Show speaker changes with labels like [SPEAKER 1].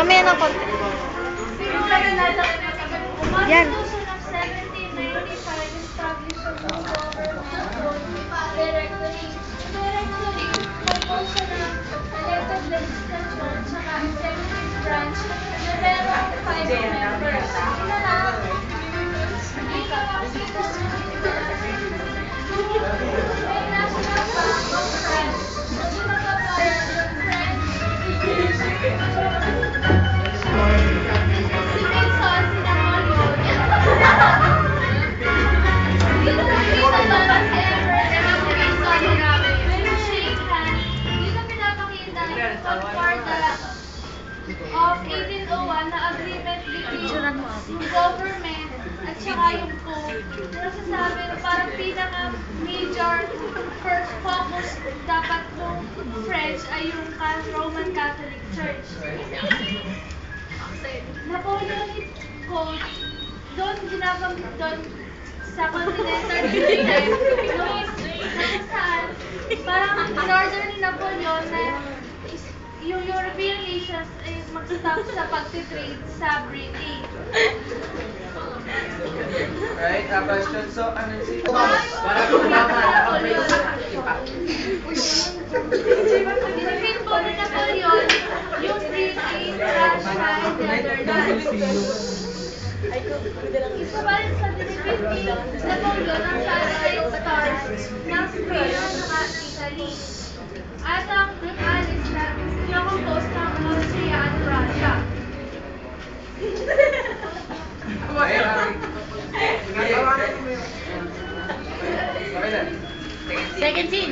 [SPEAKER 1] Mamaya ng konti. Yan.
[SPEAKER 2] Of 1801 na agreement between government at saka yung Pope. Nasasabi na parang pinaka-major first focus dapat ng French ay yung Roman Catholic Church. Napoleonic Code, doon ginagamit doon sa Continental System, kung saan parang in-order ni Napoleon na yung European nations ay mag-stop sa pag-trade sa Britain.
[SPEAKER 3] Right, question. So, ano si
[SPEAKER 2] Dinipin po ni Napoleon yung Britain, Russia, and Netherlands. Isa pa rin sa dinipin ni Napoleon ang satellite stars ng Spain at Italy. At ang alis na pinakompose ng Austria at Russia.
[SPEAKER 3] Second scene.